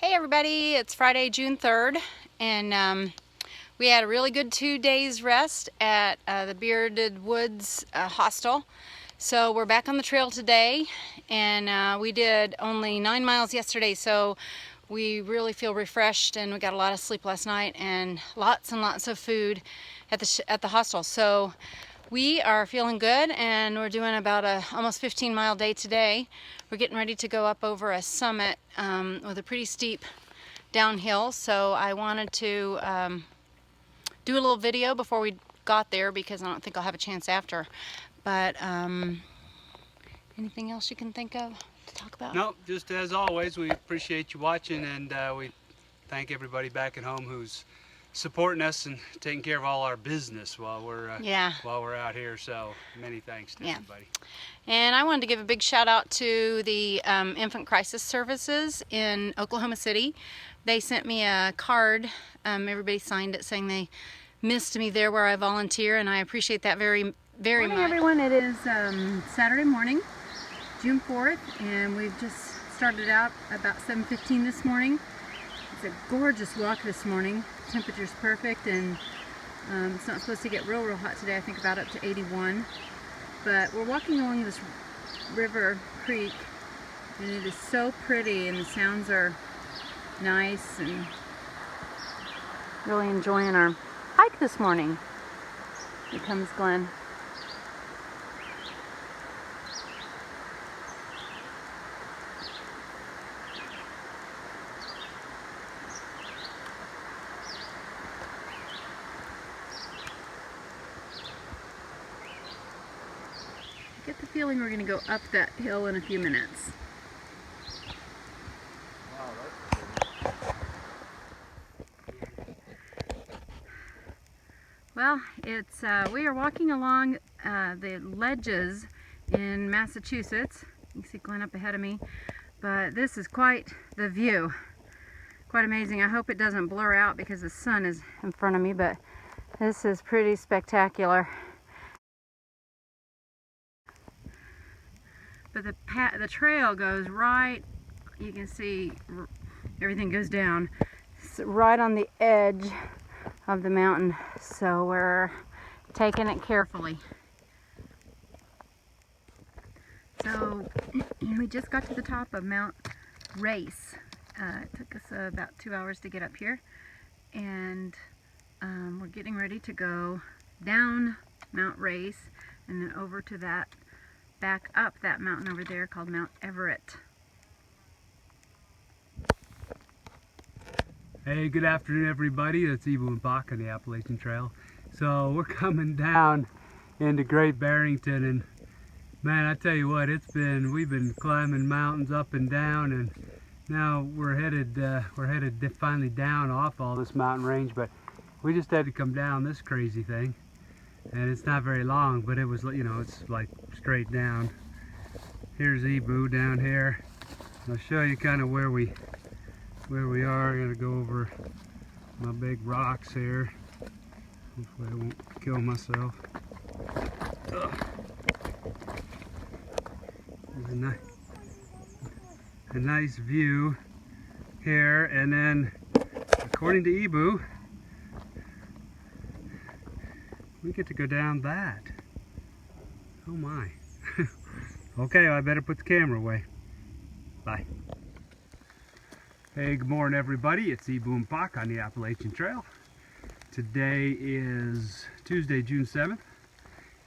Hey everybody, it's Friday, June 3rd, and we had a really good 2 days rest at the Bearded Woods hostel. So we're back on the trail today, and we did only 9 miles yesterday, so we really feel refreshed, and we got a lot of sleep last night and lots of food at the hostel. So we are feeling good, and we're doing about a almost 15-mile day today. We're getting ready to go up over a summit with a pretty steep downhill, so I wanted to do a little video before we got there because I don't think I'll have a chance after. But anything else you can think of to talk about? No, just as always, we appreciate you watching, and we thank everybody back at home who's supporting us and taking care of all our business while we're out here. So many thanks to everybody. And I wanted to give a big shout out to the Infant Crisis Services in Oklahoma City. They sent me a card. Everybody signed it saying they missed me there where I volunteer, and I appreciate that very much. Good morning, everyone. It is Saturday morning, June 4th, and we've just started out about 7:15 this morning. It's a gorgeous walk this morning. Temperature's perfect, and it's not supposed to get real hot today. I think about up to 81. But we're walking along this river creek, and it is so pretty, and the sounds are nice, and really enjoying our hike this morning. Here comes Glenn. I get the feeling we're going to go up that hill in a few minutes. Well, it's we are walking along the ledges in Massachusetts. You can see Glenn up ahead of me, but this is quite the view. Quite amazing. I hope it doesn't blur out because the sun is in front of me, but this is pretty spectacular. But the trail goes right, you can see everything goes down. It's right on the edge of the mountain, so we're taking it carefully. So we just got to the top of Mount Race. It took us about 2 hours to get up here, and we're getting ready to go down Mount Race and then over to that, back up that mountain over there called Mount Everett. Hey, good afternoon everybody. It's Ibu and Bach on the Appalachian Trail. So we're coming down into Great Barrington, and man, I tell you what, we've been climbing mountains up and down, and now we're headed finally down off all this mountain range, but we just had to come down this crazy thing, and it's not very long, but it was, you know, it's like straight down. Here's Ibu down here. I'll show you kind of where we are. I'm gonna go over my big rocks here. Hopefully I won't kill myself. There's a nice view here, and then according to Ibu, we get to go down that. Oh my. Okay, I better put the camera away. Bye. Hey, good morning everybody. It's Ibu and Bach on the Appalachian Trail. Today is Tuesday, June 7th,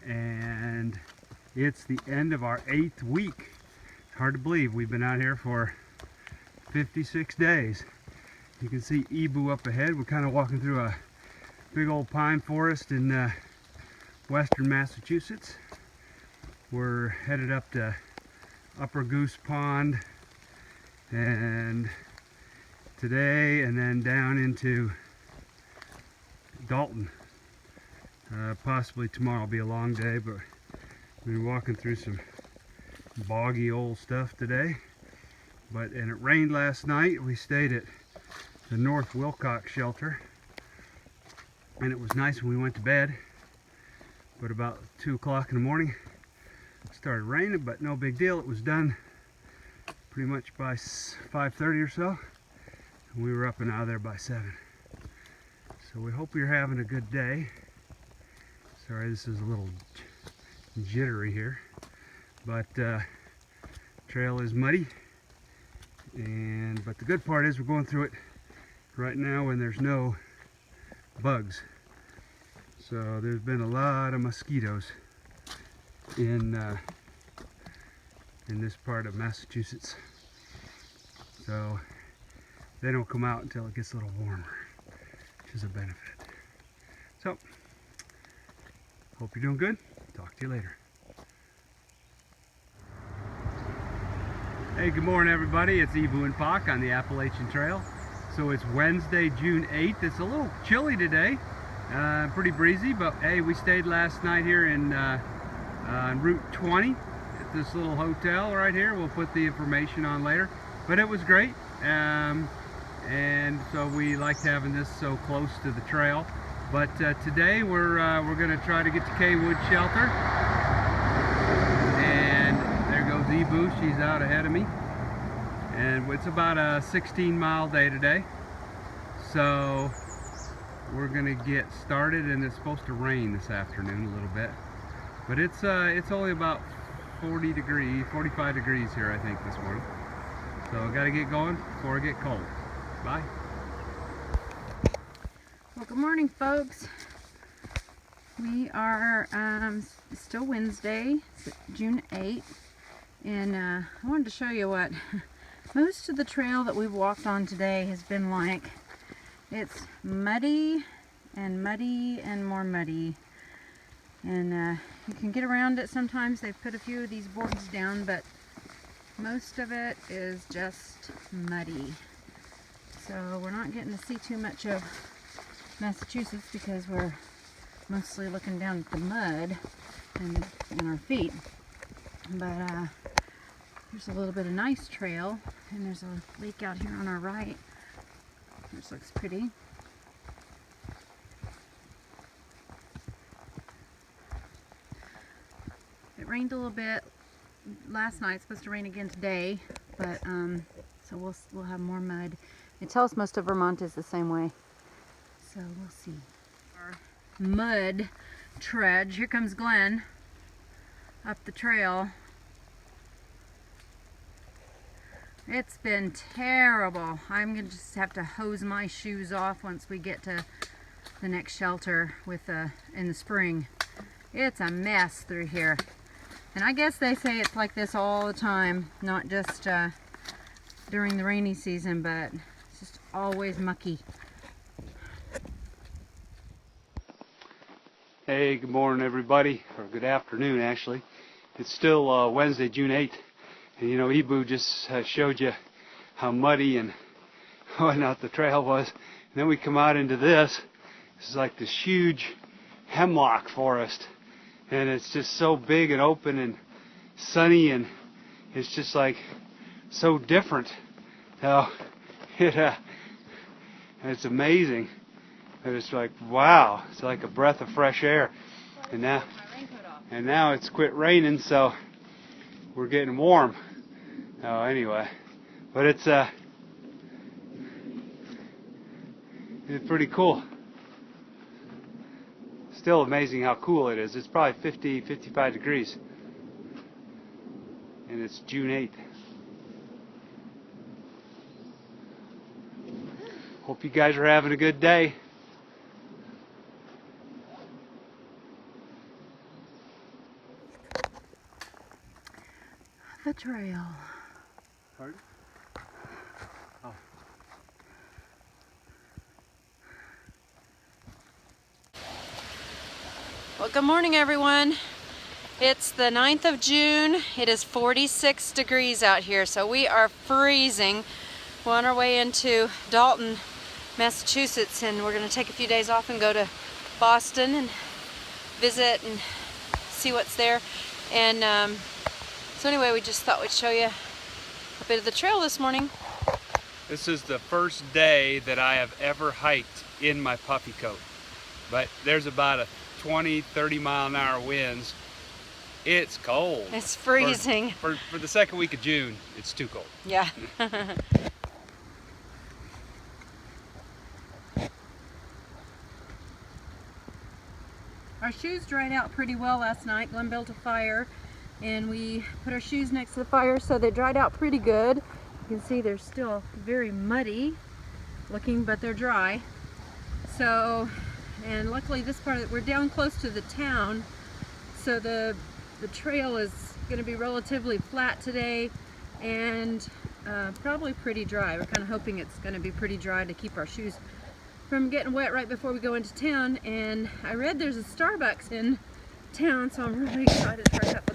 and it's the end of our 8th week. It's hard to believe we've been out here for 56 days. You can see Ibu up ahead. We're kind of walking through a big old pine forest in western Massachusetts. We're headed up to Upper Goose Pond, and today, and then down into Dalton. Possibly tomorrow will be a long day, but we've been walking through some boggy old stuff today. And it rained last night. We stayed at the North Wilcox shelter, and it was nice when we went to bed, but about 2 o'clock in the morning it started raining, but no big deal. It was done pretty much by 5:30 or so. We were up and out of there by 7. So we hope you're having a good day. Sorry, this is a little jittery here, but trail is muddy, but the good part is we're going through it right now when there's no bugs. So there's been a lot of mosquitoes in this part of Massachusetts. So they don't come out until it gets a little warmer, which is a benefit. So, hope you're doing good. Talk to you later. Hey, good morning everybody. It's Ibu and Pak on the Appalachian Trail. So it's Wednesday, June 8th. It's a little chilly today. Pretty breezy, but hey, we stayed last night here on Route 20 at this little hotel right here. We'll put the information on later. But it was great. And so we liked having this so close to the trail. But today we're going to try to get to K-Wood Shelter. And there goes Ibu. She's out ahead of me. And it's about a 16-mile day today. So we're going to get started, and it's supposed to rain this afternoon a little bit. But it's only about 45 degrees here, I think, this morning. So I got to get going before I get cold. Bye. Well, good morning, folks. We are still Wednesday, June 8th, and I wanted to show you what most of the trail that we've walked on today has been like. It's muddy and muddy and more muddy, and you can get around it sometimes. They've put a few of these boards down, but most of it is just muddy. So we're not getting to see too much of Massachusetts because we're mostly looking down at the mud and our feet. But there's a little bit of nice trail, and there's a lake out here on our right, which looks pretty. It rained a little bit last night. It's supposed to rain again today, but so we'll have more mud. They tell us most of Vermont is the same way, so we'll see. Our mud trudge. Here comes Glenn up the trail. It's been terrible. I'm gonna just have to hose my shoes off once we get to the next shelter in the spring. It's a mess through here. And I guess they say it's like this all the time, not just during the rainy season, but it's just always mucky. Hey, good morning everybody, or good afternoon actually. It's still Wednesday, June 8th. And you know, Ibu just showed you how muddy and whatnot the trail was. And then we come out into this. This is like this huge hemlock forest. And it's just so big and open and sunny, and it's just like so different. So it's amazing. It's like, wow, it's like a breath of fresh air. And now it's quit raining, so we're getting warm. Oh, anyway, but it's pretty cool. Still amazing how cool it is. It's probably 50, 55 degrees. And it's June 8th. Hope you guys are having a good day. The trail. Pardon? Oh. Well, good morning, everyone. It's the 9th of June. It is 46 degrees out here, so we are freezing. We're on our way into Dalton, Massachusetts, and we're going to take a few days off and go to Boston and visit and see what's there. And so anyway, we just thought we'd show you a bit of the trail this morning. This is the first day that I have ever hiked in my puffy coat. But there's about a 20-30 mile an hour winds. It's cold. It's freezing. For the second week of June, it's too cold. Yeah. our shoes dried out pretty well last night. Glenn built a fire and we put our shoes next to the fire, so they dried out pretty good. You can see they're still very muddy looking, but they're dry. So, and luckily this part of it, we're down close to the town, so the trail is going to be relatively flat today and probably pretty dry. We're kind of hoping it's going to be pretty dry to keep our shoes from getting wet right before we go into town. And I read there's a Starbucks in town, so I'm really excited for that